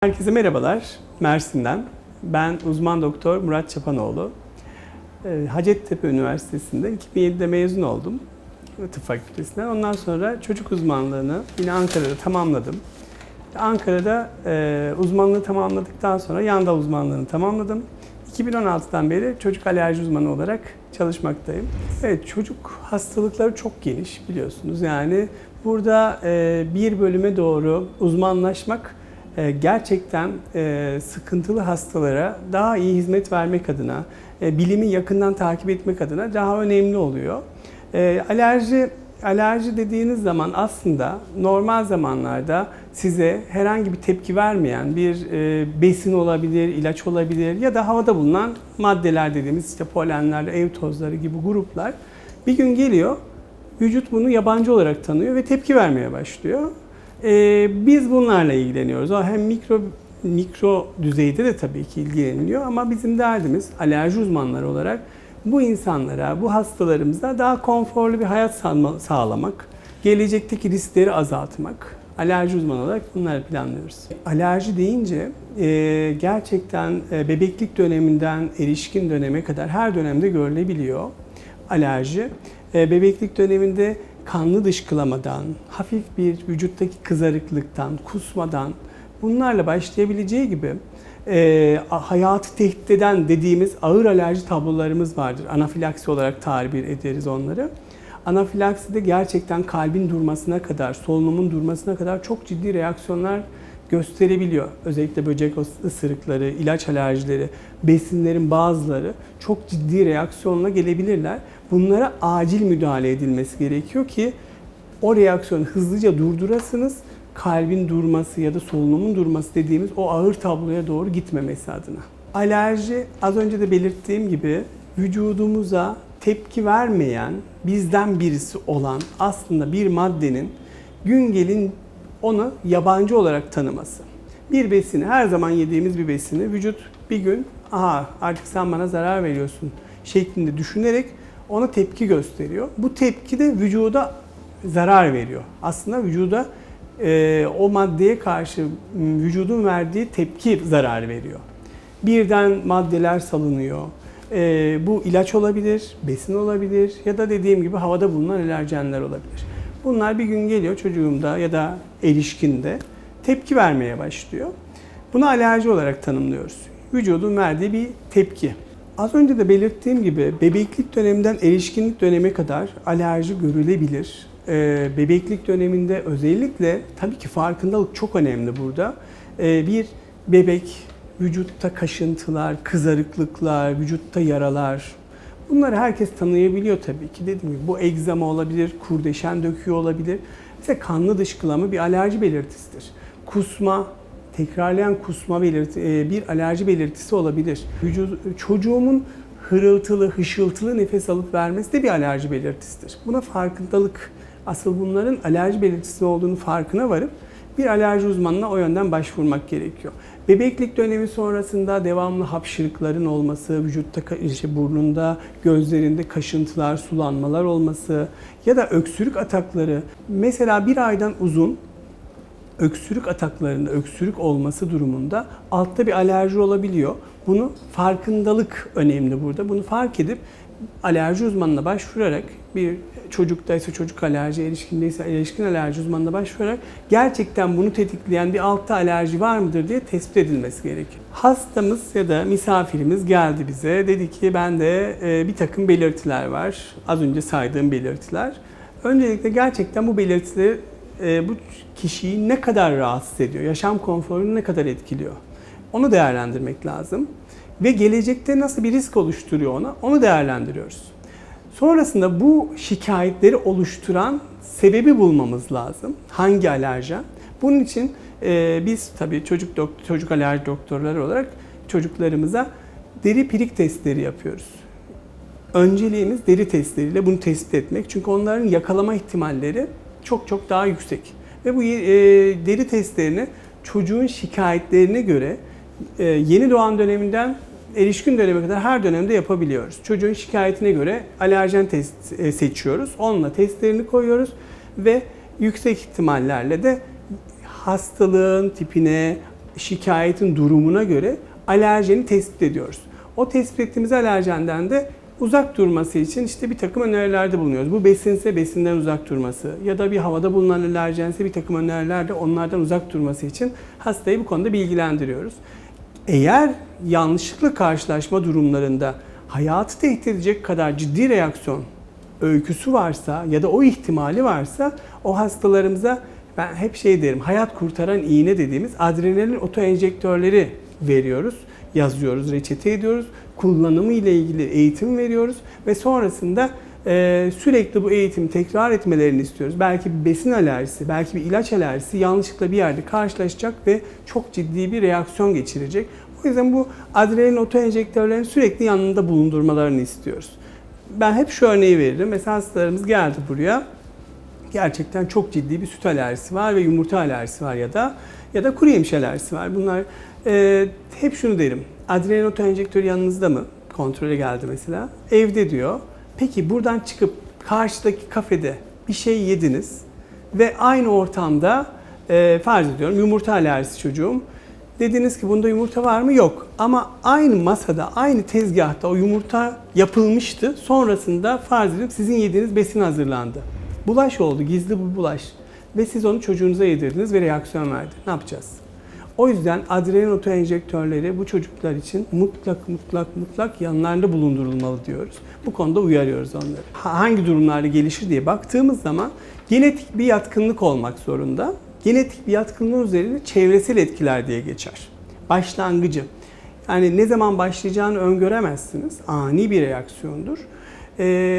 Herkese merhabalar, Mersin'den. Ben uzman doktor Murat Çapanoğlu. Hacettepe Üniversitesi'nde 2007'de mezun oldum tıp fakültesinden. Ondan sonra çocuk uzmanlığını yine Ankara'da tamamladım. Ankara'da uzmanlığı tamamladıktan sonra yan dal uzmanlığını tamamladım. 2016'dan beri çocuk alerji uzmanı olarak çalışmaktayım. Evet, çocuk hastalıkları çok geniş biliyorsunuz. Yani burada bir bölüme doğru uzmanlaşmak gerçekten sıkıntılı hastalara daha iyi hizmet vermek adına, bilimi yakından takip etmek adına daha önemli oluyor. Alerji dediğiniz zaman aslında normal zamanlarda size herhangi bir tepki vermeyen bir besin olabilir, ilaç olabilir ya da havada bulunan maddeler dediğimiz işte polenler, ev tozları gibi gruplar bir gün geliyor, vücut bunu yabancı olarak tanıyor ve tepki vermeye başlıyor. Biz bunlarla ilgileniyoruz. Hem mikro düzeyde de tabii ki ilgileniliyor ama bizim derdimiz alerji uzmanları olarak bu insanlara, bu hastalarımıza daha konforlu bir hayat sağlamak, gelecekteki riskleri azaltmak. Alerji uzmanı olarak bunları planlıyoruz. Alerji deyince gerçekten bebeklik döneminden erişkin döneme kadar her dönemde görülebiliyor alerji. Bebeklik döneminde kanlı dışkılamadan, hafif bir vücuttaki kızarıklıktan, kusmadan bunlarla başlayabileceği gibi hayatı tehdit eden dediğimiz ağır alerji tablolarımız vardır. Anafilaksi olarak tabir ederiz onları. Anafilakside gerçekten kalbin durmasına kadar, solunumun durmasına kadar çok ciddi reaksiyonlar gösterebiliyor. Özellikle böcek ısırıkları, ilaç alerjileri, besinlerin bazıları çok ciddi reaksiyonla gelebilirler. Bunlara acil müdahale edilmesi gerekiyor ki o reaksiyonu hızlıca durdurasınız. Kalbin durması ya da solunumun durması dediğimiz o ağır tabloya doğru gitmemesi adına. Alerji az önce de belirttiğim gibi vücudumuza tepki vermeyen, bizden birisi olan aslında bir maddenin gün gelin onu yabancı olarak tanıması. Bir besini, her zaman yediğimiz bir besini vücut bir gün artık sen bana zarar veriyorsun şeklinde düşünerek ona tepki gösteriyor. Bu tepki de vücuda zarar veriyor. Aslında vücuda o maddeye karşı vücudun verdiği tepki zarar veriyor. Birden maddeler salınıyor. Bu ilaç olabilir, besin olabilir ya da dediğim gibi havada bulunan alerjenler olabilir. Bunlar bir gün geliyor çocuğumda ya da erişkinde tepki vermeye başlıyor. Bunu alerji olarak tanımlıyoruz. Vücudun verdiği bir tepki. Az önce de belirttiğim gibi bebeklik döneminden erişkinlik döneme kadar alerji görülebilir. Bebeklik döneminde özellikle tabii ki farkındalık çok önemli burada. Bir bebek vücutta kaşıntılar, kızarıklıklar, vücutta yaralar. Bunları herkes tanıyabiliyor tabii ki. Dediğim gibi bu egzama olabilir, kurdeşen döküğü olabilir. Mesela kanlı dışkılama bir alerji belirtisidir. Kusma, tekrarlayan kusma bir alerji belirtisi olabilir. Çocuğumun hırıltılı, hışıltılı nefes alıp vermesi de bir alerji belirtisidir. Buna farkındalık, asıl bunların alerji belirtisi olduğunu farkına varıp bir alerji uzmanına o yönden başvurmak gerekiyor. Bebeklik dönemi sonrasında devamlı hapşırıkların olması, vücutta, burnunda, gözlerinde kaşıntılar, sulanmalar olması ya da öksürük atakları. Mesela bir aydan uzun öksürük ataklarında öksürük olması durumunda altta bir alerji olabiliyor. Bunu farkındalık önemli burada. Bunu fark edip alerji uzmanına başvurarak bir çocuktaysa çocuk alerji, erişkindeyse erişkin alerji uzmanına başvurarak gerçekten bunu tetikleyen bir altta alerji var mıdır diye tespit edilmesi gerekiyor. Hastamız ya da misafirimiz geldi bize. Dedi ki bende bir takım belirtiler var. Az önce saydığım belirtiler. Öncelikle gerçekten bu belirtileri bu kişiyi ne kadar rahatsız ediyor, yaşam konforunu ne kadar etkiliyor? Onu değerlendirmek lazım. Ve gelecekte nasıl bir risk oluşturuyor onu değerlendiriyoruz. Sonrasında bu şikayetleri oluşturan sebebi bulmamız lazım. Hangi alerjen? Bunun için biz tabii çocuk alerji doktorları olarak çocuklarımıza deri pirik testleri yapıyoruz. Önceliğimiz deri testleriyle bunu tespit etmek. Çünkü onların yakalama ihtimalleri çok daha yüksek. Ve bu deri testlerini çocuğun şikayetlerine göre yeni doğan döneminden erişkin döneme kadar her dönemde yapabiliyoruz. Çocuğun şikayetine göre alerjen test seçiyoruz. Onunla testlerini koyuyoruz ve yüksek ihtimallerle de hastalığın tipine, şikayetin durumuna göre alerjeni tespit ediyoruz. O tespit ettiğimiz alerjenden de uzak durması için işte bir takım önerilerde bulunuyoruz. Bu besinse besinden uzak durması ya da bir havada bulunan alerjense bir takım önerilerde onlardan uzak durması için hastayı bu konuda bilgilendiriyoruz. Eğer yanlışlıkla karşılaşma durumlarında hayatı tehdit edecek kadar ciddi reaksiyon öyküsü varsa ya da o ihtimali varsa o hastalarımıza ben hep şey derim, hayat kurtaran iğne dediğimiz adrenalin otoenjektörleri veriyoruz, yazıyoruz, reçete ediyoruz. Kullanımı ile ilgili eğitim veriyoruz ve sonrasında sürekli bu eğitimi tekrar etmelerini istiyoruz. Belki bir besin alerjisi, belki bir ilaç alerjisi yanlışlıkla bir yerde karşılaşacak ve çok ciddi bir reaksiyon geçirecek. O yüzden bu adrenalin otoenjektörlerini sürekli yanında bulundurmalarını istiyoruz. Ben hep şu örneği veririm. Mesela hastalarımız geldi buraya. Gerçekten çok ciddi bir süt alerjisi var ve yumurta alerjisi var ya da kuru yemiş alerjisi var. Bunlar hep şunu derim. Adrenalin otoenjektörü yanınızda mı? Kontrole geldi mesela. Evde diyor. Peki buradan çıkıp karşıdaki kafede bir şey yediniz ve aynı ortamda farz ediyorum yumurta alerjisi çocuğum. Dediniz ki bunda yumurta var mı? Yok. Ama aynı masada, aynı tezgahta o yumurta yapılmıştı. Sonrasında farz ediyorum sizin yediğiniz besin hazırlandı. Bulaş oldu, gizli bir bulaş. Ve siz onu çocuğunuza yedirdiniz ve reaksiyon verdi. Ne yapacağız? O yüzden adrenalin otoenjektörleri bu çocuklar için mutlak yanlarında bulundurulmalı diyoruz. Bu konuda uyarıyoruz onları. Hangi durumlarda gelişir diye baktığımız zaman genetik bir yatkınlık olmak zorunda. Genetik bir yatkınlığın üzerine çevresel etkiler diye geçer. Başlangıcı. Yani ne zaman başlayacağını öngöremezsiniz. Ani bir reaksiyondur.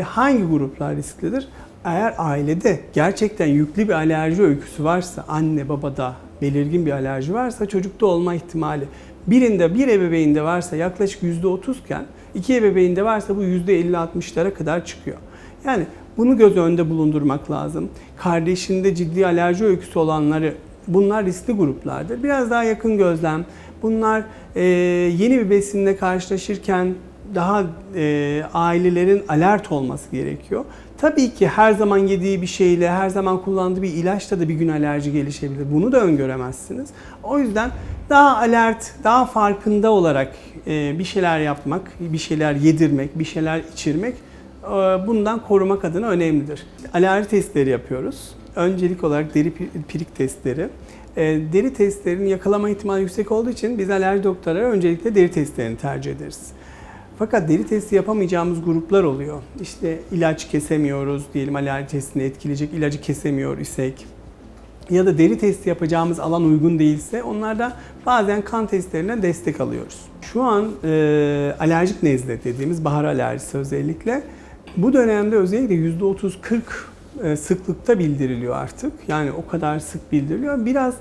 Hangi gruplar risklidir? Eğer ailede gerçekten yüklü bir alerji öyküsü varsa, anne babada belirgin bir alerji varsa çocukta olma ihtimali bir ebeveynde varsa yaklaşık %30 iken iki ebeveynde varsa bu %50-60'lara kadar çıkıyor. Yani bunu göz önünde bulundurmak lazım. Kardeşinde ciddi alerji öyküsü olanları bunlar riskli gruplardır. Biraz daha yakın gözlem. Bunlar yeni bir besinle karşılaşırken daha ailelerin alert olması gerekiyor. Tabii ki her zaman yediği bir şeyle, her zaman kullandığı bir ilaçla da bir gün alerji gelişebilir. Bunu da öngöremezsiniz. O yüzden daha alert, daha farkında olarak bir şeyler yapmak, bir şeyler yedirmek, bir şeyler içirmek bundan korumak adına önemlidir. Alerji testleri yapıyoruz. Öncelik olarak deri pirik testleri. Deri testlerinin yakalama ihtimali yüksek olduğu için biz alerji doktorlara öncelikle deri testlerini tercih ederiz. Fakat deri testi yapamayacağımız gruplar oluyor. İşte ilaç kesemiyoruz diyelim, alerji testini etkileyecek ilacı kesemiyor isek ya da deri testi yapacağımız alan uygun değilse onlarda bazen kan testlerinden destek alıyoruz. Şu an alerjik nezle dediğimiz bahar alerjisi özellikle bu dönemde özellikle %30-40 sıklıkta bildiriliyor artık. Yani o kadar sık bildiriliyor. Biraz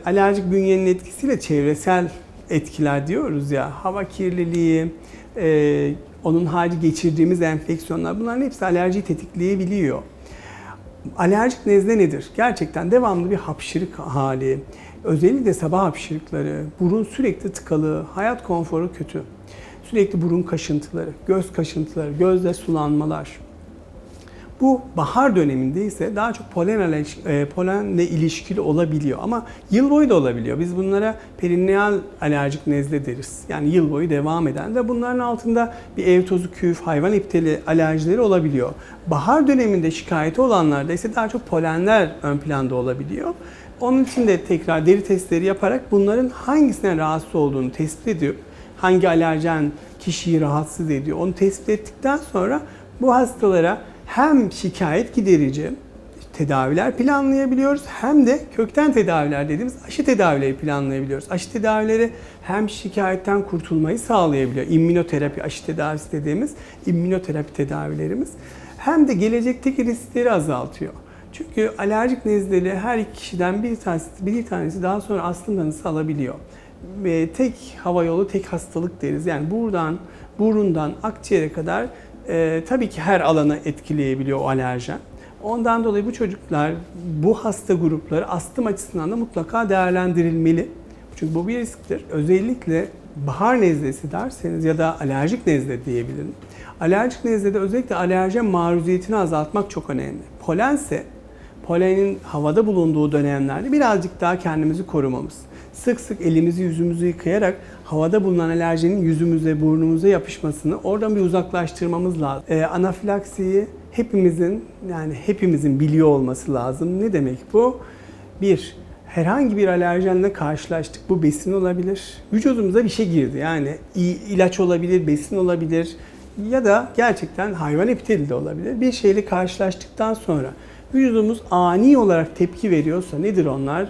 alerjik bünyenin etkisiyle çevresel etkiler diyoruz ya, hava kirliliği, onun harici geçirdiğimiz enfeksiyonlar, bunların hepsi alerjiyi tetikleyebiliyor. Alerjik nezle nedir? Gerçekten devamlı bir hapşırık hali, özellikle sabah hapşırıkları, burun sürekli tıkalı, hayat konforu kötü, sürekli burun kaşıntıları, göz kaşıntıları, gözde sulanmalar. Bu bahar döneminde ise daha çok polenle ilişkili olabiliyor ama yıl boyu da olabiliyor. Biz bunlara perineal alerjik nezle deriz. Yani yıl boyu devam eden ve bunların altında bir ev tozu, küf, hayvan ipteli alerjileri olabiliyor. Bahar döneminde şikayeti olanlarda ise daha çok polenler ön planda olabiliyor. Onun için de tekrar deri testleri yaparak bunların hangisine rahatsız olduğunu tespit edip hangi alerjen kişiyi rahatsız ediyor onu tespit ettikten sonra bu hastalara hem şikayet giderici tedaviler planlayabiliyoruz hem de kökten tedaviler dediğimiz aşı tedavileri planlayabiliyoruz. Aşı tedavileri hem şikayetten kurtulmayı sağlayabiliyor. İmmünoterapi aşı tedavisi dediğimiz immünoterapi tedavilerimiz hem de gelecekteki riskleri azaltıyor. Çünkü alerjik nezleli her iki kişiden bir tanesi daha sonra astım tanısı alabiliyor. Tek hava yolu tek hastalık deriz. Yani burundan akciğere kadar tabii ki her alanı etkileyebiliyor o alerjen. Ondan dolayı bu çocuklar, bu hasta grupları astım açısından da mutlaka değerlendirilmeli. Çünkü bu bir risktir. Özellikle bahar nezlesi derseniz ya da alerjik nezle diyebilirim. Alerjik nezlede özellikle alerjen maruziyetini azaltmak çok önemli. Polense, polenin havada bulunduğu dönemlerde birazcık daha kendimizi korumamız. sık sık elimizi yüzümüzü yıkayarak havada bulunan alerjenin yüzümüze, burnumuza yapışmasını oradan bir uzaklaştırmamız lazım. Anafilaksiyi hepimizin biliyor olması lazım. Ne demek bu? Herhangi bir alerjenle karşılaştık. Bu besin olabilir. Vücudumuza bir şey girdi. Yani ilaç olabilir, besin olabilir ya da gerçekten hayvan epiteli de olabilir. Bir şeyle karşılaştıktan sonra vücudumuz ani olarak tepki veriyorsa nedir onlar?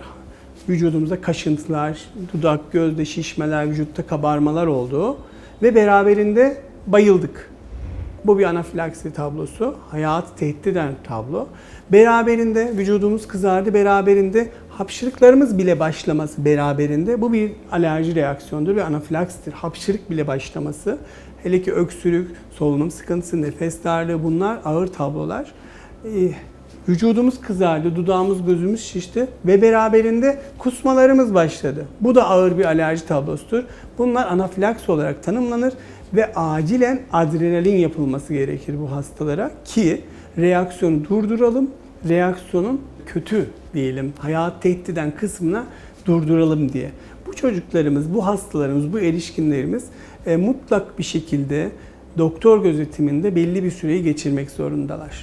Vücudumuzda kaşıntılar, dudak, gözde şişmeler, vücutta kabarmalar oldu ve beraberinde bayıldık. Bu bir anafilaksi tablosu. Hayatı tehdit eden tablo. Beraberinde vücudumuz kızardı, beraberinde hapşırıklarımız bile başlaması beraberinde. Bu bir alerji reaksiyonudur ve anafilaksidir. Hapşırık bile başlaması. Hele ki öksürük, solunum sıkıntısı, nefes darlığı bunlar ağır tablolar. Vücudumuz kızardı, dudağımız, gözümüz şişti ve beraberinde kusmalarımız başladı. Bu da ağır bir alerji tablosudur. Bunlar anafilaksi olarak tanımlanır ve acilen adrenalin yapılması gerekir bu hastalara ki reaksiyonu durduralım, reaksiyonun kötü diyelim, hayat tehdit eden kısmına durduralım diye. Bu çocuklarımız, bu hastalarımız, bu erişkinlerimiz mutlak bir şekilde doktor gözetiminde belli bir süreyi geçirmek zorundalar.